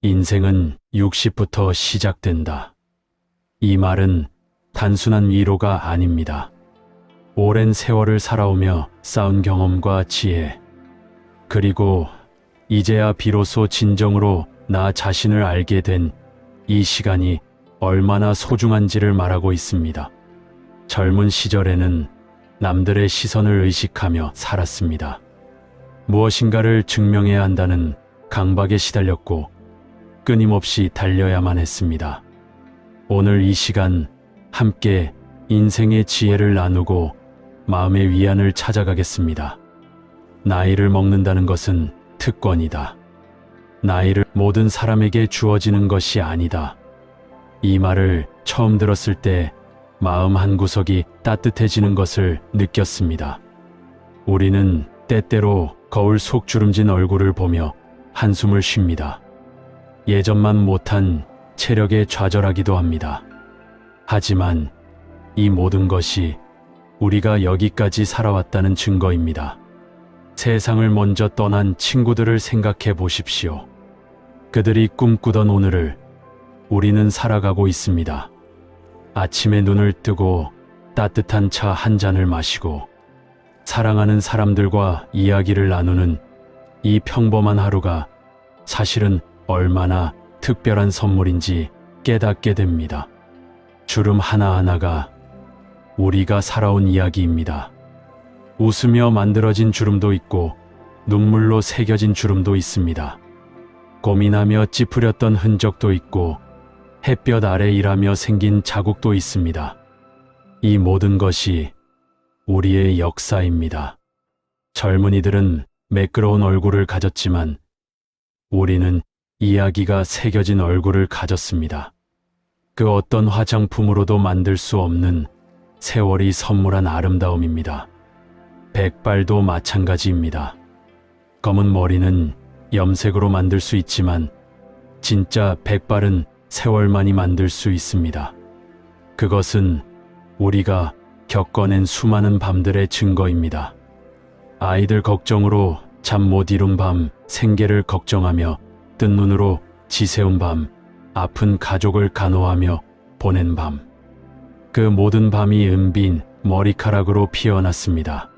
인생은 60부터 시작된다. 이 말은 단순한 위로가 아닙니다. 오랜 세월을 살아오며 쌓은 경험과 지혜, 그리고 이제야 비로소 진정으로 나 자신을 알게 된 이 시간이 얼마나 소중한지를 말하고 있습니다. 젊은 시절에는 남들의 시선을 의식하며 살았습니다. 무엇인가를 증명해야 한다는 강박에 시달렸고 끊임없이 달려야만 했습니다. 오늘 이 시간 함께 인생의 지혜를 나누고 마음의 위안을 찾아가겠습니다. 나이를 먹는다는 것은 특권이다. 나이를 모든 사람에게 주어지는 것이 아니다. 이 말을 처음 들었을 때 마음 한구석이 따뜻해지는 것을 느꼈습니다. 우리는 때때로 거울 속 주름진 얼굴을 보며 한숨을 쉽니다. 예전만 못한 체력에 좌절하기도 합니다. 하지만 이 모든 것이 우리가 여기까지 살아왔다는 증거입니다. 세상을 먼저 떠난 친구들을 생각해 보십시오. 그들이 꿈꾸던 오늘을 우리는 살아가고 있습니다. 아침에 눈을 뜨고 따뜻한 차 한 잔을 마시고 사랑하는 사람들과 이야기를 나누는 이 평범한 하루가 사실은 얼마나 특별한 선물인지 깨닫게 됩니다. 주름 하나하나가 우리가 살아온 이야기입니다. 웃으며 만들어진 주름도 있고 눈물로 새겨진 주름도 있습니다. 고민하며 찌푸렸던 흔적도 있고 햇볕 아래 일하며 생긴 자국도 있습니다. 이 모든 것이 우리의 역사입니다. 젊은이들은 매끄러운 얼굴을 가졌지만 우리는 이야기가 새겨진 얼굴을 가졌습니다. 그 어떤 화장품으로도 만들 수 없는 세월이 선물한 아름다움입니다. 백발도 마찬가지입니다. 검은 머리는 염색으로 만들 수 있지만 진짜 백발은 세월만이 만들 수 있습니다. 그것은 우리가 겪어낸 수많은 밤들의 증거입니다. 아이들 걱정으로 잠 못 이룬 밤, 생계를 걱정하며 뜬 눈으로 지새운 밤, 아픈 가족을 간호하며 보낸 밤. 그 모든 밤이 은빈 머리카락으로 피어났습니다.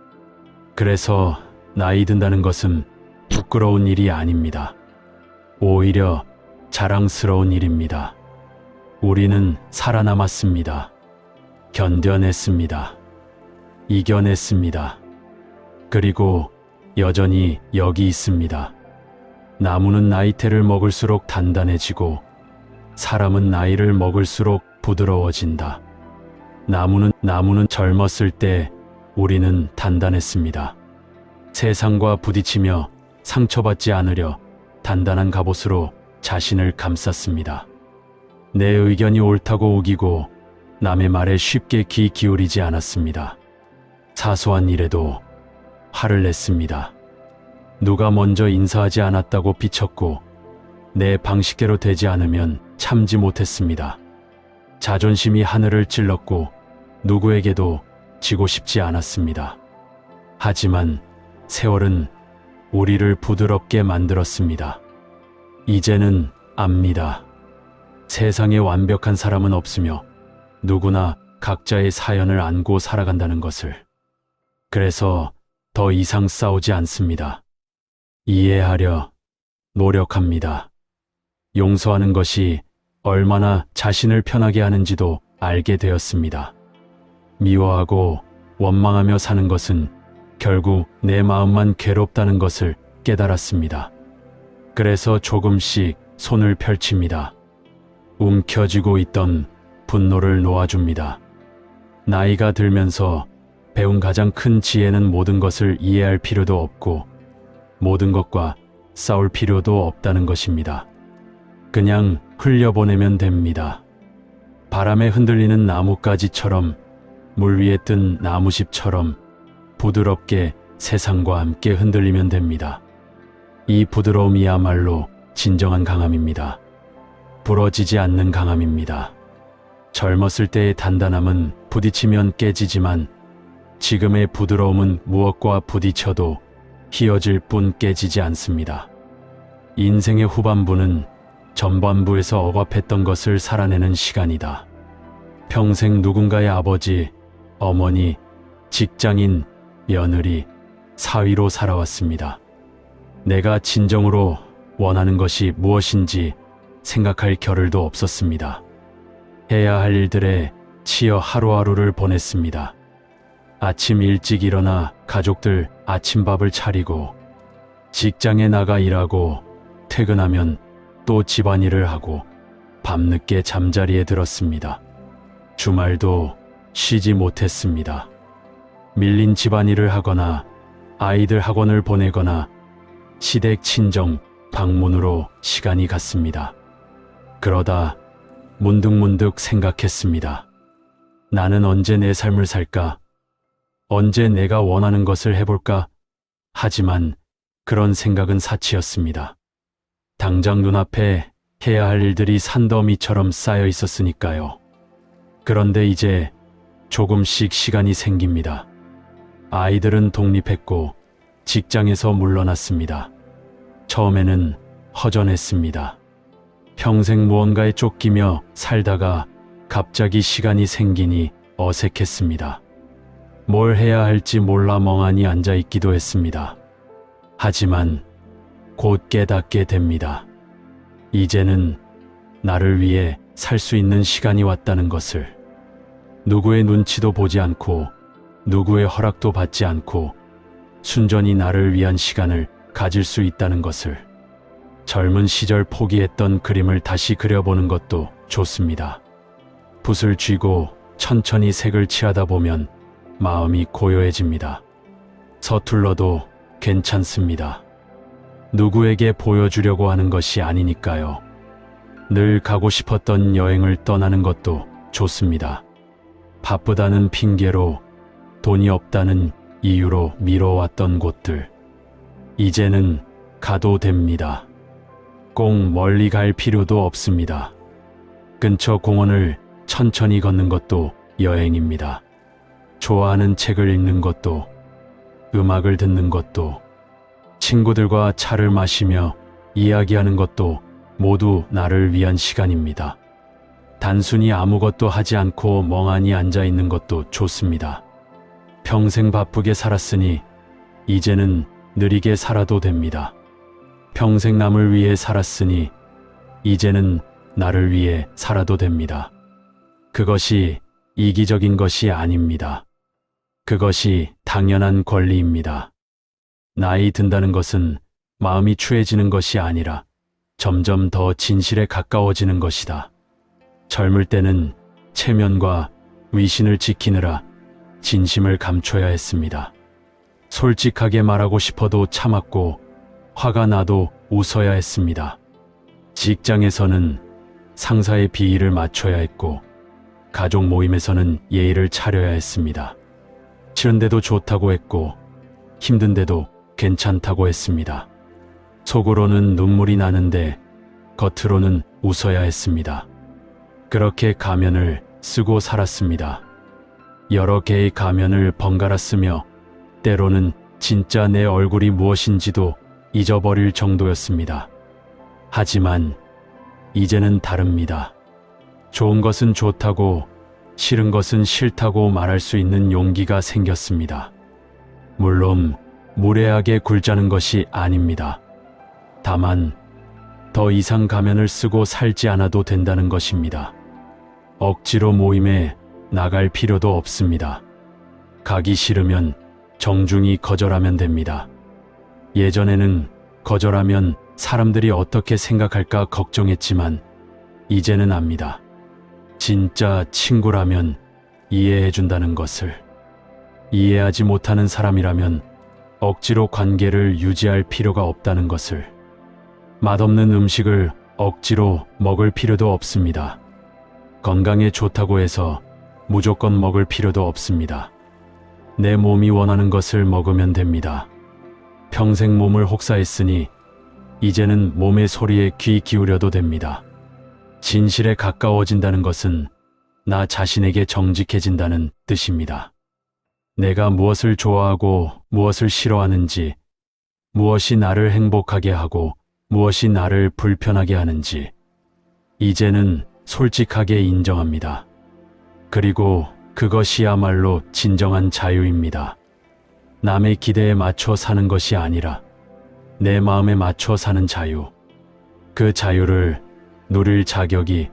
그래서 나이 든다는 것은 부끄러운 일이 아닙니다. 오히려 자랑스러운 일입니다. 우리는 살아남았습니다. 견뎌냈습니다. 이겨냈습니다. 그리고 여전히 여기 있습니다. 나무는 나이테를 먹을수록 단단해지고 사람은 나이를 먹을수록 부드러워진다. 나무는 젊었을 때 우리는 단단했습니다. 세상과 부딪히며 상처받지 않으려 단단한 갑옷으로 자신을 감쌌습니다. 내 의견이 옳다고 우기고 남의 말에 쉽게 귀 기울이지 않았습니다. 사소한 일에도 화를 냈습니다. 누가 먼저 인사하지 않았다고 삐쳤고 내 방식대로 되지 않으면 참지 못했습니다. 자존심이 하늘을 찔렀고 누구에게도 지고 싶지 않았습니다. 하지만 세월은 우리를 부드럽게 만들었습니다. 이제는 압니다. 세상에 완벽한 사람은 없으며 누구나 각자의 사연을 안고 살아간다는 것을. 그래서 더 이상 싸우지 않습니다. 이해하려 노력합니다. 용서하는 것이 얼마나 자신을 편하게 하는지도 알게 되었습니다. 미워하고 원망하며 사는 것은 결국 내 마음만 괴롭다는 것을 깨달았습니다. 그래서 조금씩 손을 펼칩니다. 움켜쥐고 있던 분노를 놓아줍니다. 나이가 들면서 배운 가장 큰 지혜는 모든 것을 이해할 필요도 없고 모든 것과 싸울 필요도 없다는 것입니다. 그냥 흘려보내면 됩니다. 바람에 흔들리는 나뭇가지처럼 물 위에 뜬 나무잎처럼 부드럽게 세상과 함께 흔들리면 됩니다. 이 부드러움이야말로 진정한 강함입니다. 부러지지 않는 강함입니다. 젊었을 때의 단단함은 부딪히면 깨지지만 지금의 부드러움은 무엇과 부딪혀도 휘어질 뿐 깨지지 않습니다. 인생의 후반부는 전반부에서 억압했던 것을 살아내는 시간이다. 평생 누군가의 아버지, 어머니, 직장인, 며느리, 사위로 살아왔습니다. 내가 진정으로 원하는 것이 무엇인지 생각할 겨를도 없었습니다. 해야 할 일들에 치여 하루하루를 보냈습니다. 아침 일찍 일어나 가족들 아침밥을 차리고 직장에 나가 일하고 퇴근하면 또 집안일을 하고 밤늦게 잠자리에 들었습니다. 주말도 쉬지 못했습니다. 밀린 집안일을 하거나 아이들 학원을 보내거나 시댁 친정 방문으로 시간이 갔습니다. 그러다 문득문득 생각했습니다. 나는 언제 내 삶을 살까? 언제 내가 원하는 것을 해볼까? 하지만 그런 생각은 사치였습니다. 당장 눈앞에 해야 할 일들이 산더미처럼 쌓여 있었으니까요. 그런데 이제 조금씩 시간이 생깁니다. 아이들은 독립했고 직장에서 물러났습니다. 처음에는 허전했습니다. 평생 무언가에 쫓기며 살다가 갑자기 시간이 생기니 어색했습니다. 뭘 해야 할지 몰라 멍하니 앉아 있기도 했습니다. 하지만 곧 깨닫게 됩니다. 이제는 나를 위해 살 수 있는 시간이 왔다는 것을. 누구의 눈치도 보지 않고 누구의 허락도 받지 않고 순전히 나를 위한 시간을 가질 수 있다는 것을. 젊은 시절 포기했던 그림을 다시 그려보는 것도 좋습니다. 붓을 쥐고 천천히 색을 칠하다 보면 마음이 고요해집니다. 서툴러도 괜찮습니다. 누구에게 보여주려고 하는 것이 아니니까요. 늘 가고 싶었던 여행을 떠나는 것도 좋습니다. 바쁘다는 핑계로, 돈이 없다는 이유로 미뤄왔던 곳들. 이제는 가도 됩니다. 꼭 멀리 갈 필요도 없습니다. 근처 공원을 천천히 걷는 것도 여행입니다. 좋아하는 책을 읽는 것도, 음악을 듣는 것도, 친구들과 차를 마시며 이야기하는 것도 모두 나를 위한 시간입니다. 단순히 아무것도 하지 않고 멍하니 앉아 있는 것도 좋습니다. 평생 바쁘게 살았으니 이제는 느리게 살아도 됩니다. 평생 남을 위해 살았으니 이제는 나를 위해 살아도 됩니다. 그것이 이기적인 것이 아닙니다. 그것이 당연한 권리입니다. 나이 든다는 것은 마음이 추해지는 것이 아니라 점점 더 진실에 가까워지는 것이다. 젊을 때는 체면과 위신을 지키느라 진심을 감춰야 했습니다. 솔직하게 말하고 싶어도 참았고 화가 나도 웃어야 했습니다. 직장에서는 상사의 비위를 맞춰야 했고 가족 모임에서는 예의를 차려야 했습니다. 싫은데도 좋다고 했고 힘든데도 괜찮다고 했습니다. 속으로는 눈물이 나는데 겉으로는 웃어야 했습니다. 그렇게 가면을 쓰고 살았습니다. 여러 개의 가면을 번갈아 쓰며 때로는 진짜 내 얼굴이 무엇인지도 잊어버릴 정도였습니다. 하지만 이제는 다릅니다. 좋은 것은 좋다고, 싫은 것은 싫다고 말할 수 있는 용기가 생겼습니다. 물론 무례하게 굴자는 것이 아닙니다. 다만 더 이상 가면을 쓰고 살지 않아도 된다는 것입니다. 억지로 모임에 나갈 필요도 없습니다. 가기 싫으면 정중히 거절하면 됩니다. 예전에는 거절하면 사람들이 어떻게 생각할까 걱정했지만 이제는 압니다. 진짜 친구라면 이해해준다는 것을. 이해하지 못하는 사람이라면 억지로 관계를 유지할 필요가 없다는 것을. 맛없는 음식을 억지로 먹을 필요도 없습니다. 건강에 좋다고 해서 무조건 먹을 필요도 없습니다. 내 몸이 원하는 것을 먹으면 됩니다. 평생 몸을 혹사했으니 이제는 몸의 소리에 귀 기울여도 됩니다. 진실에 가까워진다는 것은 나 자신에게 정직해진다는 뜻입니다. 내가 무엇을 좋아하고 무엇을 싫어하는지, 무엇이 나를 행복하게 하고 무엇이 나를 불편하게 하는지, 이제는 솔직하게 인정합니다. 그리고 그것이야말로 진정한 자유입니다. 남의 기대에 맞춰 사는 것이 아니라 내 마음에 맞춰 사는 자유. 그 자유를 누릴 자격이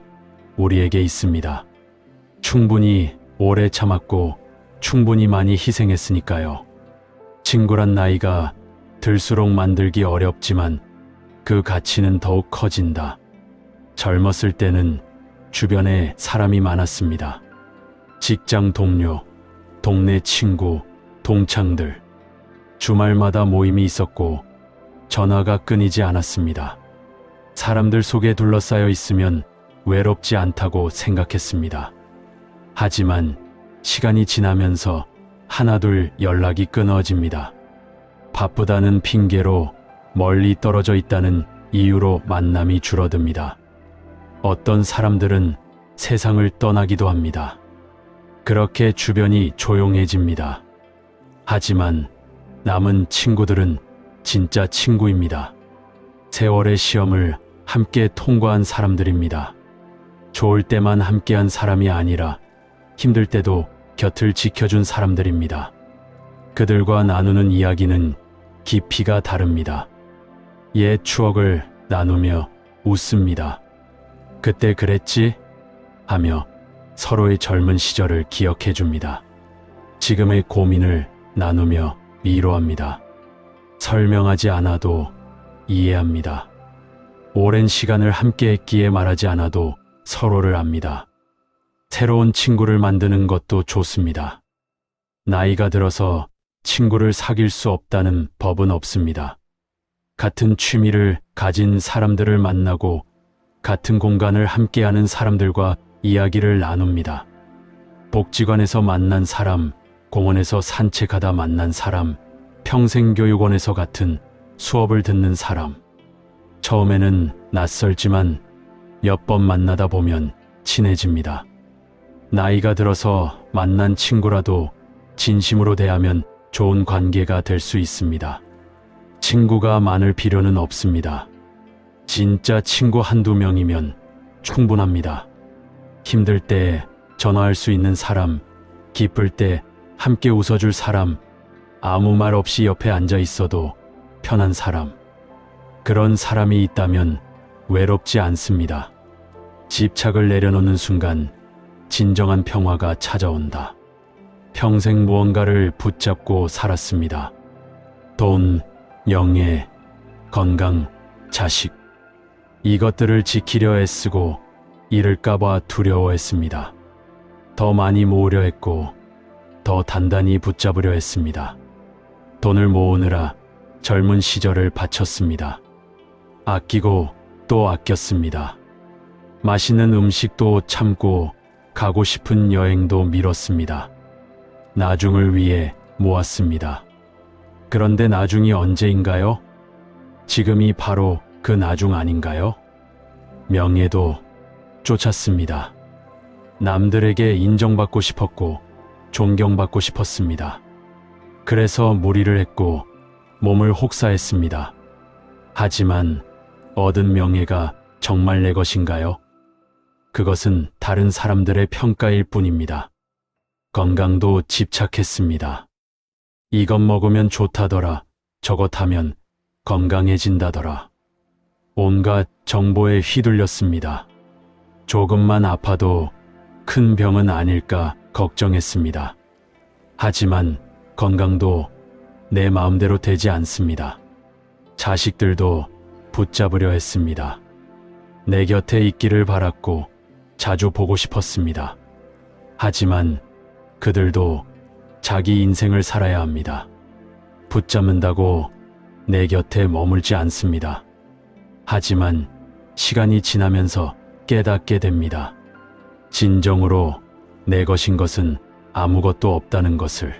우리에게 있습니다. 충분히 오래 참았고 충분히 많이 희생했으니까요. 친구란 나이가 들수록 만들기 어렵지만 그 가치는 더욱 커진다. 젊었을 때는 주변에 사람이 많았습니다. 직장 동료, 동네 친구, 동창들. 주말마다 모임이 있었고 전화가 끊이지 않았습니다. 사람들 속에 둘러싸여 있으면 외롭지 않다고 생각했습니다. 하지만 시간이 지나면서 하나둘 연락이 끊어집니다. 바쁘다는 핑계로 멀리 떨어져 있다는 이유로 만남이 줄어듭니다. 어떤 사람들은 세상을 떠나기도 합니다. 그렇게 주변이 조용해집니다. 하지만 남은 친구들은 진짜 친구입니다. 세월의 시험을 함께 통과한 사람들입니다. 좋을 때만 함께한 사람이 아니라 힘들 때도 곁을 지켜준 사람들입니다. 그들과 나누는 이야기는 깊이가 다릅니다. 옛 추억을 나누며 웃습니다. 그때 그랬지? 하며 서로의 젊은 시절을 기억해 줍니다. 지금의 고민을 나누며 위로합니다. 설명하지 않아도 이해합니다. 오랜 시간을 함께 했기에 말하지 않아도 서로를 압니다. 새로운 친구를 만드는 것도 좋습니다. 나이가 들어서 친구를 사귈 수 없다는 법은 없습니다. 같은 취미를 가진 사람들을 만나고 같은 공간을 함께하는 사람들과 이야기를 나눕니다. 복지관에서 만난 사람, 공원에서 산책하다 만난 사람, 평생교육원에서 같은 수업을 듣는 사람. 처음에는 낯설지만 몇 번 만나다 보면 친해집니다. 나이가 들어서 만난 친구라도 진심으로 대하면 좋은 관계가 될 수 있습니다. 친구가 많을 필요는 없습니다. 진짜 친구 한두 명이면 충분합니다. 힘들 때 전화할 수 있는 사람, 기쁠 때 함께 웃어줄 사람, 아무 말 없이 옆에 앉아 있어도 편한 사람. 그런 사람이 있다면 외롭지 않습니다. 집착을 내려놓는 순간 진정한 평화가 찾아온다. 평생 무언가를 붙잡고 살았습니다. 돈, 명예, 건강, 자식. 이것들을 지키려 애쓰고 잃을까봐 두려워했습니다. 더 많이 모으려 했고 더 단단히 붙잡으려 했습니다. 돈을 모으느라 젊은 시절을 바쳤습니다. 아끼고 또 아꼈습니다. 맛있는 음식도 참고 가고 싶은 여행도 미뤘습니다. 나중을 위해 모았습니다. 그런데 나중이 언제인가요? 지금이 바로 그 나중 아닌가요? 명예도 쫓았습니다. 남들에게 인정받고 싶었고 존경받고 싶었습니다. 그래서 무리를 했고 몸을 혹사했습니다. 하지만 얻은 명예가 정말 내 것인가요? 그것은 다른 사람들의 평가일 뿐입니다. 건강도 집착했습니다. 이것 먹으면 좋다더라, 저것 하면 건강해진다더라. 온갖 정보에 휘둘렸습니다. 조금만 아파도 큰 병은 아닐까 걱정했습니다. 하지만 건강도 내 마음대로 되지 않습니다. 자식들도 붙잡으려 했습니다. 내 곁에 있기를 바랐고 자주 보고 싶었습니다. 하지만 그들도 자기 인생을 살아야 합니다. 붙잡는다고 내 곁에 머물지 않습니다. 하지만 시간이 지나면서 깨닫게 됩니다. 진정으로 내 것인 것은 아무것도 없다는 것을.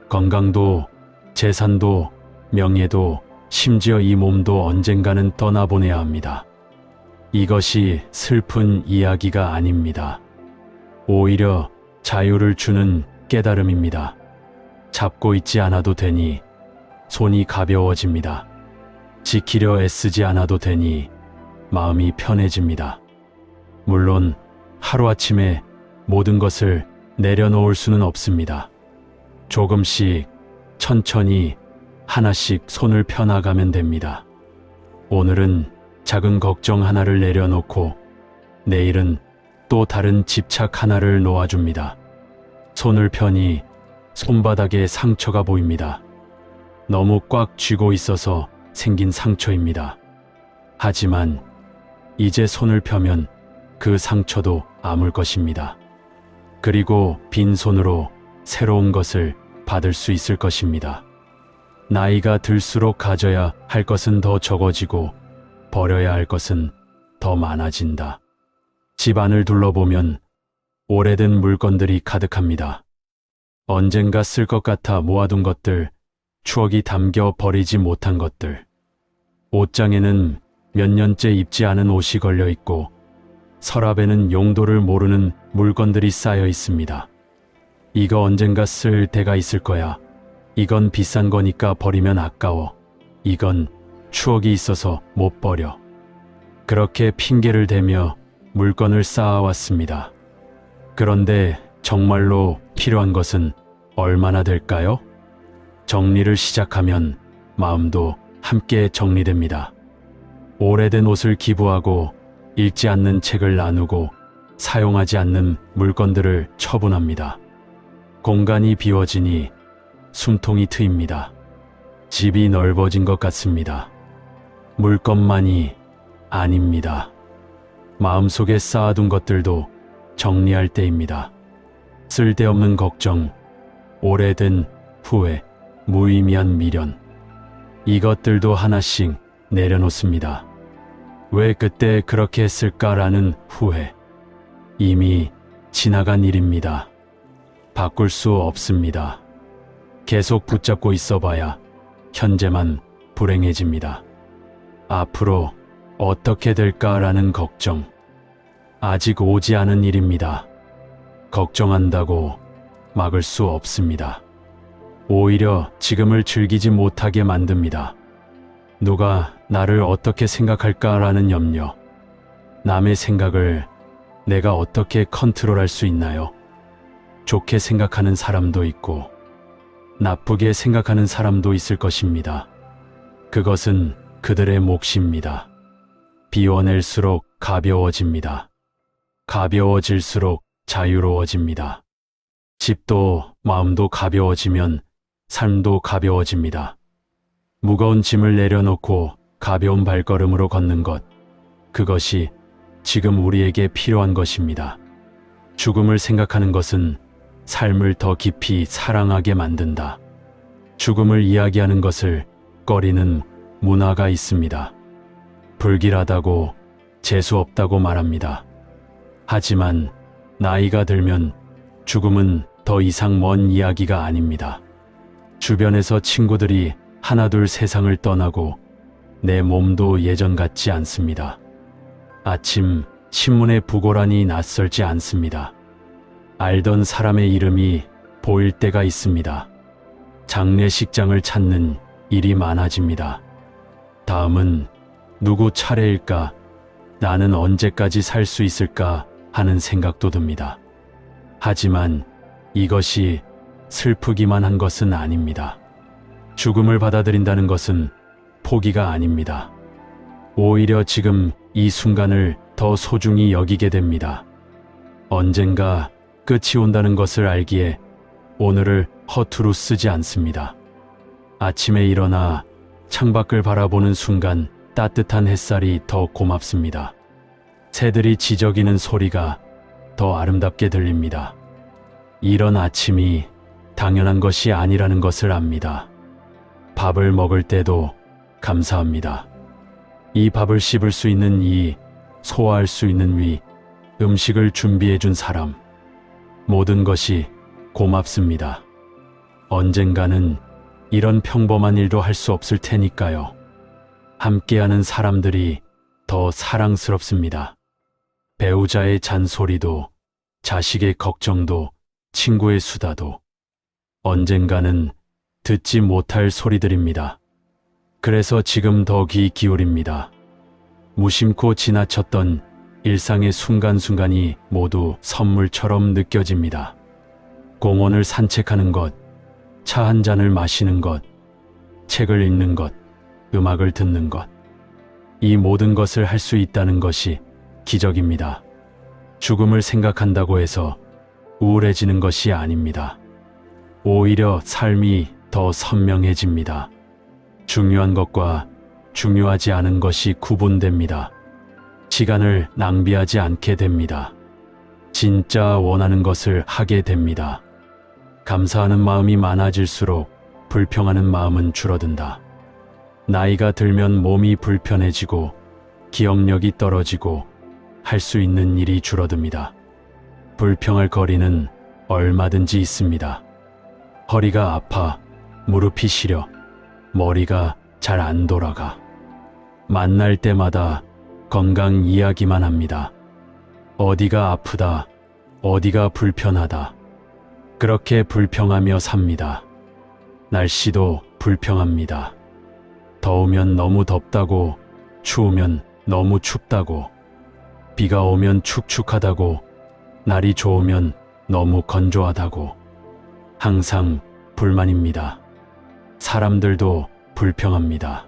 건강도, 재산도, 명예도, 심지어 이 몸도 언젠가는 떠나보내야 합니다. 이것이 슬픈 이야기가 아닙니다. 오히려 자유를 주는 깨달음입니다. 잡고 있지 않아도 되니 손이 가벼워집니다. 지키려 애쓰지 않아도 되니 마음이 편해집니다. 물론 하루아침에 모든 것을 내려놓을 수는 없습니다. 조금씩 천천히 하나씩 손을 펴나가면 됩니다. 오늘은 작은 걱정 하나를 내려놓고 내일은 또 다른 집착 하나를 놓아줍니다. 손을 펴니 손바닥에 상처가 보입니다. 너무 꽉 쥐고 있어서 생긴 상처입니다. 하지만 이제 손을 펴면 그 상처도 아물 것입니다. 그리고 빈손으로 새로운 것을 받을 수 있을 것입니다. 나이가 들수록 가져야 할 것은 더 적어지고 버려야 할 것은 더 많아진다. 집 안을 둘러보면 오래된 물건들이 가득합니다. 언젠가 쓸 것 같아 모아둔 것들, 추억이 담겨 버리지 못한 것들. 옷장에는 몇 년째 입지 않은 옷이 걸려 있고 서랍에는 용도를 모르는 물건들이 쌓여 있습니다. 이거 언젠가 쓸 때가 있을 거야. 이건 비싼 거니까 버리면 아까워. 이건 추억이 있어서 못 버려. 그렇게 핑계를 대며 물건을 쌓아왔습니다. 그런데 정말로 필요한 것은 얼마나 될까요? 정리를 시작하면 마음도 함께 정리됩니다. 오래된 옷을 기부하고 읽지 않는 책을 나누고 사용하지 않는 물건들을 처분합니다. 공간이 비워지니 숨통이 트입니다. 집이 넓어진 것 같습니다. 물건만이 아닙니다. 마음속에 쌓아둔 것들도 정리할 때입니다. 쓸데없는 걱정, 오래된 후회, 무의미한 미련. 이것들도 하나씩 내려놓습니다. 왜 그때 그렇게 했을까라는 후회. 이미 지나간 일입니다. 바꿀 수 없습니다. 계속 붙잡고 있어봐야 현재만 불행해집니다. 앞으로 어떻게 될까라는 걱정. 아직 오지 않은 일입니다. 걱정한다고 막을 수 없습니다. 오히려 지금을 즐기지 못하게 만듭니다. 누가 나를 어떻게 생각할까라는 염려. 남의 생각을 내가 어떻게 컨트롤할 수 있나요? 좋게 생각하는 사람도 있고 나쁘게 생각하는 사람도 있을 것입니다. 그것은 그들의 몫입니다. 비워낼수록 가벼워집니다. 가벼워질수록 자유로워집니다. 집도 마음도 가벼워지면 삶도 가벼워집니다. 무거운 짐을 내려놓고 가벼운 발걸음으로 걷는 것, 그것이 지금 우리에게 필요한 것입니다. 죽음을 생각하는 것은 삶을 더 깊이 사랑하게 만든다. 죽음을 이야기하는 것을 꺼리는 문화가 있습니다. 불길하다고 재수없다고 말합니다. 하지만 나이가 들면 죽음은 더 이상 먼 이야기가 아닙니다. 주변에서 친구들이 하나둘 세상을 떠나고 내 몸도 예전 같지 않습니다. 아침 신문의 부고란이 낯설지 않습니다. 알던 사람의 이름이 보일 때가 있습니다. 장례식장을 찾는 일이 많아집니다. 다음은 누구 차례일까? 나는 언제까지 살 수 있을까? 하는 생각도 듭니다. 하지만 이것이 슬프기만 한 것은 아닙니다. 죽음을 받아들인다는 것은 포기가 아닙니다. 오히려 지금 이 순간을 더 소중히 여기게 됩니다. 언젠가 끝이 온다는 것을 알기에 오늘을 허투루 쓰지 않습니다. 아침에 일어나 창밖을 바라보는 순간 따뜻한 햇살이 더 고맙습니다. 새들이 지저귀는 소리가 더 아름답게 들립니다. 이런 아침이 당연한 것이 아니라는 것을 압니다. 밥을 먹을 때도 감사합니다. 이 밥을 씹을 수 있는 이, 소화할 수 있는 위, 음식을 준비해 준 사람. 모든 것이 고맙습니다. 언젠가는 이런 평범한 일도 할 수 없을 테니까요. 함께하는 사람들이 더 사랑스럽습니다. 배우자의 잔소리도, 자식의 걱정도, 친구의 수다도 언젠가는 듣지 못할 소리들입니다. 그래서 지금 더 귀 기울입니다. 무심코 지나쳤던 일상의 순간순간이 모두 선물처럼 느껴집니다. 공원을 산책하는 것, 차 한 잔을 마시는 것, 책을 읽는 것, 음악을 듣는 것. 이 모든 것을 할 수 있다는 것이 기적입니다. 죽음을 생각한다고 해서 우울해지는 것이 아닙니다. 오히려 삶이 더 선명해집니다. 중요한 것과 중요하지 않은 것이 구분됩니다. 시간을 낭비하지 않게 됩니다. 진짜 원하는 것을 하게 됩니다. 감사하는 마음이 많아질수록 불평하는 마음은 줄어든다. 나이가 들면 몸이 불편해지고 기억력이 떨어지고 할 수 있는 일이 줄어듭니다. 불평할 거리는 얼마든지 있습니다. 허리가 아파, 무릎이 시려, 머리가 잘 안 돌아가. 만날 때마다 건강 이야기만 합니다. 어디가 아프다, 어디가 불편하다. 그렇게 불평하며 삽니다. 날씨도 불평합니다. 더우면 너무 덥다고, 추우면 너무 춥다고, 비가 오면 축축하다고, 날이 좋으면 너무 건조하다고. 항상 불만입니다. 사람들도 불평합니다.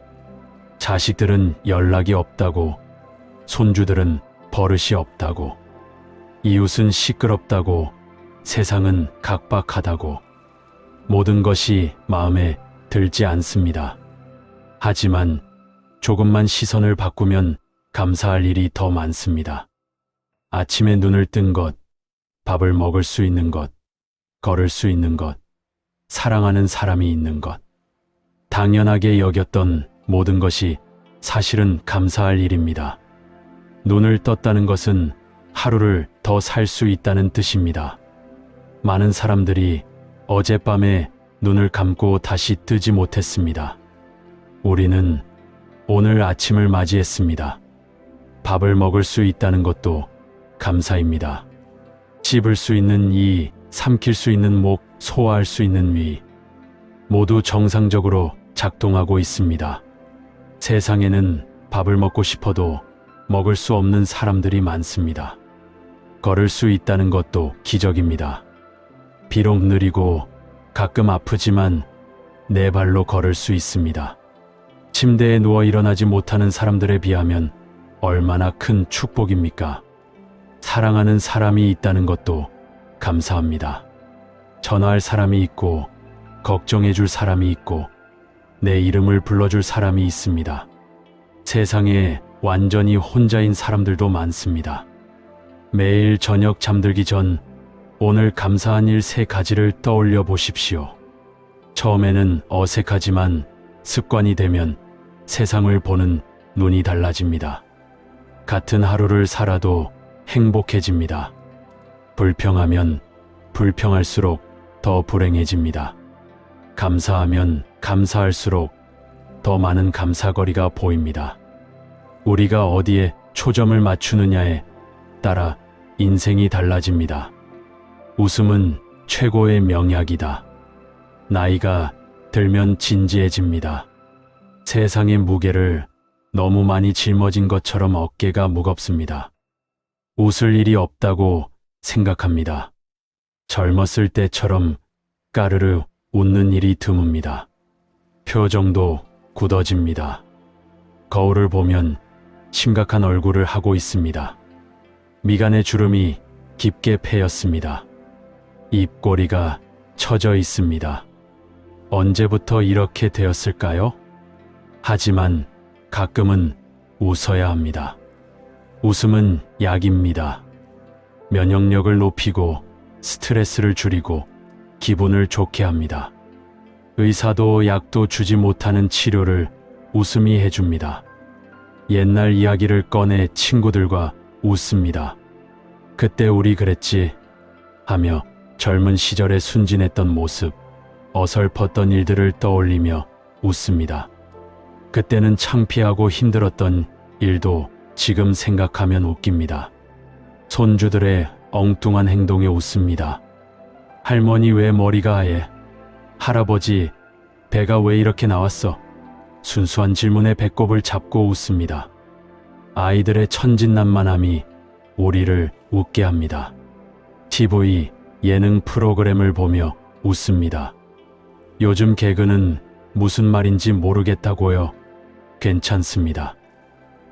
자식들은 연락이 없다고, 손주들은 버릇이 없다고, 이웃은 시끄럽다고, 세상은 각박하다고. 모든 것이 마음에 들지 않습니다. 하지만 조금만 시선을 바꾸면 감사할 일이 더 많습니다. 아침에 눈을 뜬 것, 밥을 먹을 수 있는 것, 걸을 수 있는 것, 사랑하는 사람이 있는 것. 당연하게 여겼던 모든 것이 사실은 감사할 일입니다. 눈을 떴다는 것은 하루를 더 살 수 있다는 뜻입니다. 많은 사람들이 어젯밤에 눈을 감고 다시 뜨지 못했습니다. 우리는 오늘 아침을 맞이했습니다. 밥을 먹을 수 있다는 것도 감사입니다. 씹을 수 있는 이, 삼킬 수 있는 목, 소화할 수 있는 위, 모두 정상적으로 작동하고 있습니다. 세상에는 밥을 먹고 싶어도 먹을 수 없는 사람들이 많습니다. 걸을 수 있다는 것도 기적입니다. 비록 느리고 가끔 아프지만 내 발로 걸을 수 있습니다. 침대에 누워 일어나지 못하는 사람들에 비하면 얼마나 큰 축복입니까? 사랑하는 사람이 있다는 것도 감사합니다. 전화할 사람이 있고, 걱정해 줄 사람이 있고, 내 이름을 불러줄 사람이 있습니다. 세상에 완전히 혼자인 사람들도 많습니다. 매일 저녁 잠들기 전 오늘 감사한 일 3가지를 떠올려 보십시오. 처음에는 어색하지만 습관이 되면 세상을 보는 눈이 달라집니다. 같은 하루를 살아도 행복해집니다. 불평하면 불평할수록 더 불행해집니다. 감사하면 감사할수록 더 많은 감사거리가 보입니다. 우리가 어디에 초점을 맞추느냐에 따라 인생이 달라집니다. 웃음은 최고의 명약이다. 나이가 들면 진지해집니다. 세상의 무게를 너무 많이 짊어진 것처럼 어깨가 무겁습니다. 웃을 일이 없다고 생각합니다. 젊었을 때처럼 까르르 웃는 일이 드뭅니다. 표정도 굳어집니다. 거울을 보면 심각한 얼굴을 하고 있습니다. 미간의 주름이 깊게 패였습니다. 입꼬리가 처져 있습니다. 언제부터 이렇게 되었을까요? 하지만 가끔은 웃어야 합니다. 웃음은 약입니다. 면역력을 높이고 스트레스를 줄이고 기분을 좋게 합니다. 의사도 약도 주지 못하는 치료를 웃음이 해줍니다. 옛날 이야기를 꺼내 친구들과 웃습니다. 그때 우리 그랬지 하며 젊은 시절에 순진했던 모습, 어설펐던 일들을 떠올리며 웃습니다. 그때는 창피하고 힘들었던 일도 지금 생각하면 웃깁니다. 손주들의 엉뚱한 행동에 웃습니다. 할머니 왜 머리가 하얘? 할아버지 배가 왜 이렇게 나왔어? 순수한 질문에 배꼽을 잡고 웃습니다. 아이들의 천진난만함이 우리를 웃게 합니다. TV, 예능 프로그램을 보며 웃습니다. 요즘 개그는 무슨 말인지 모르겠다고요. 괜찮습니다.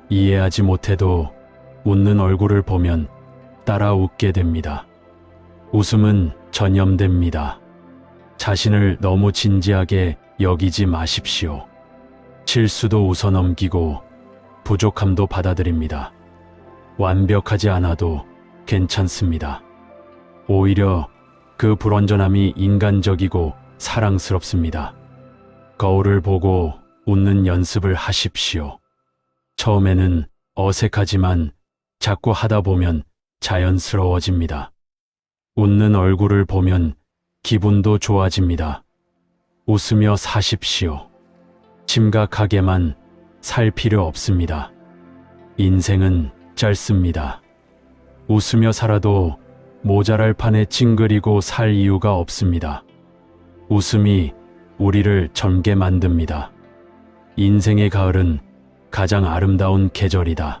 이해하지 못해도 웃는 얼굴을 보면 따라 웃게 됩니다. 웃음은 전염됩니다. 자신을 너무 진지하게 여기지 마십시오. 실수도 웃어넘기고 부족함도 받아들입니다. 완벽하지 않아도 괜찮습니다. 오히려 그 불완전함이 인간적이고 사랑스럽습니다. 거울을 보고 웃는 연습을 하십시오. 처음에는 어색하지만 자꾸 하다 보면 자연스러워집니다. 웃는 얼굴을 보면 기분도 좋아집니다. 웃으며 사십시오. 심각하게만 살 필요 없습니다. 인생은 짧습니다. 웃으며 살아도 모자랄 판에 찡그리고 살 이유가 없습니다. 웃음이 우리를 젊게 만듭니다. 인생의 가을은 가장 아름다운 계절이다.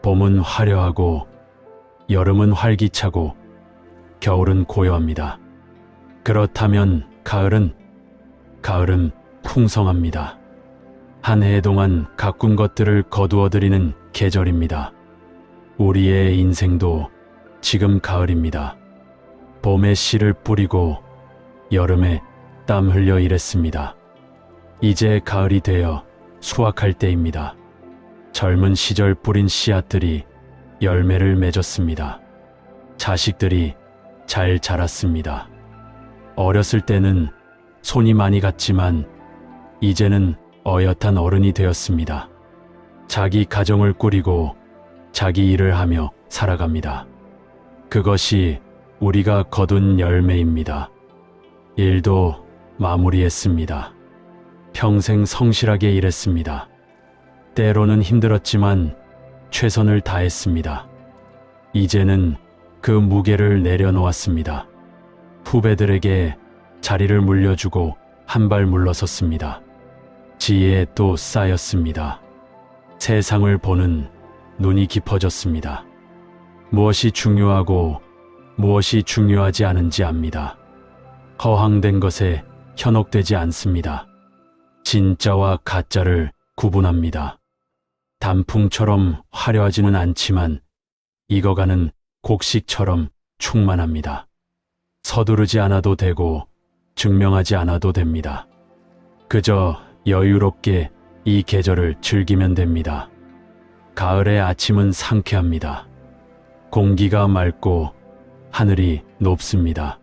봄은 화려하고 여름은 활기차고 겨울은 고요합니다. 그렇다면 가을은 풍성합니다. 한 해 동안 가꾼 것들을 거두어들이는 계절입니다. 우리의 인생도 지금 가을입니다. 봄에 씨를 뿌리고 여름에 땀 흘려 일했습니다. 이제 가을이 되어 수확할 때입니다. 젊은 시절 뿌린 씨앗들이 열매를 맺었습니다. 자식들이 잘 자랐습니다. 어렸을 때는 손이 많이 갔지만 이제는 어엿한 어른이 되었습니다. 자기 가정을 꾸리고 자기 일을 하며 살아갑니다. 그것이 우리가 거둔 열매입니다. 일도 마무리했습니다. 평생 성실하게 일했습니다. 때로는 힘들었지만 최선을 다했습니다. 이제는 그 무게를 내려놓았습니다. 후배들에게 자리를 물려주고 한 발 물러섰습니다. 지혜도 쌓였습니다. 세상을 보는 눈이 깊어졌습니다. 무엇이 중요하고 무엇이 중요하지 않은지 압니다. 허황된 것에 현혹되지 않습니다. 진짜와 가짜를 구분합니다. 단풍처럼 화려하지는 않지만 익어가는 곡식처럼 충만합니다. 서두르지 않아도 되고 증명하지 않아도 됩니다. 그저 여유롭게 이 계절을 즐기면 됩니다. 가을의 아침은 상쾌합니다. 공기가 맑고 하늘이 높습니다.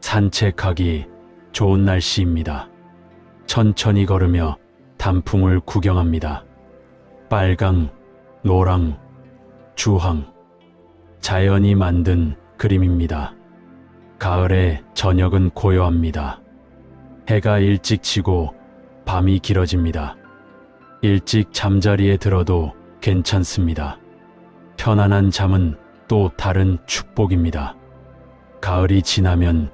산책하기 좋은 날씨입니다. 천천히 걸으며 단풍을 구경합니다. 빨강, 노랑, 주황, 자연이 만든 그림입니다. 가을의 저녁은 고요합니다. 해가 일찍 지고 밤이 길어집니다. 일찍 잠자리에 들어도 괜찮습니다. 편안한 잠은 또 다른 축복입니다. 가을이 지나면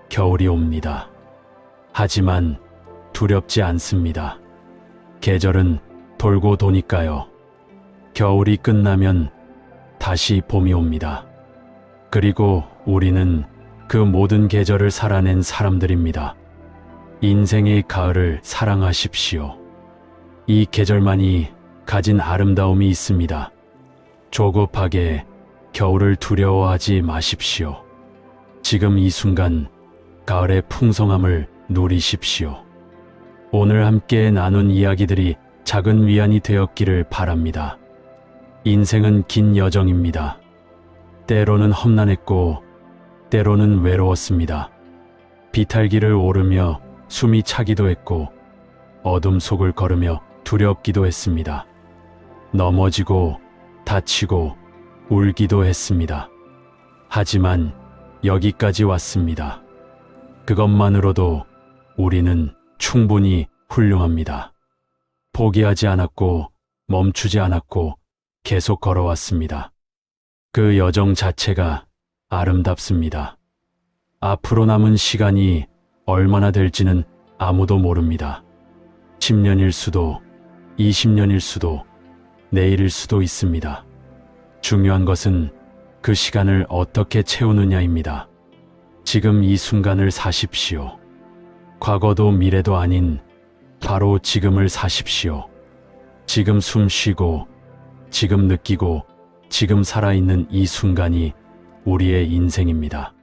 겨울이 옵니다. 하지만 두렵지 않습니다. 계절은 돌고 도니까요. 겨울이 끝나면 다시 봄이 옵니다. 그리고 우리는 그 모든 계절을 살아낸 사람들입니다. 인생의 가을을 사랑하십시오. 이 계절만이 가진 아름다움이 있습니다. 조급하게 겨울을 두려워하지 마십시오. 지금 이 순간 가을의 풍성함을 누리십시오. 오늘 함께 나눈 이야기들이 작은 위안이 되었기를 바랍니다. 인생은 긴 여정입니다. 때로는 험난했고 때로는 외로웠습니다. 비탈길을 오르며 숨이 차기도 했고 어둠 속을 걸으며 두렵기도 했습니다. 넘어지고 다치고 울기도 했습니다. 하지만 여기까지 왔습니다. 그것만으로도 우리는 충분히 훌륭합니다. 포기하지 않았고 멈추지 않았고 계속 걸어왔습니다. 그 여정 자체가 아름답습니다. 앞으로 남은 시간이 얼마나 될지는 아무도 모릅니다. 10년일 수도, 20년일 수도, 내일일 수도 있습니다. 중요한 것은 그 시간을 어떻게 채우느냐입니다. 지금 이 순간을 사십시오. 과거도 미래도 아닌 바로 지금을 사십시오. 지금 숨 쉬고, 지금 느끼고, 지금 살아있는 이 순간이 우리의 인생입니다.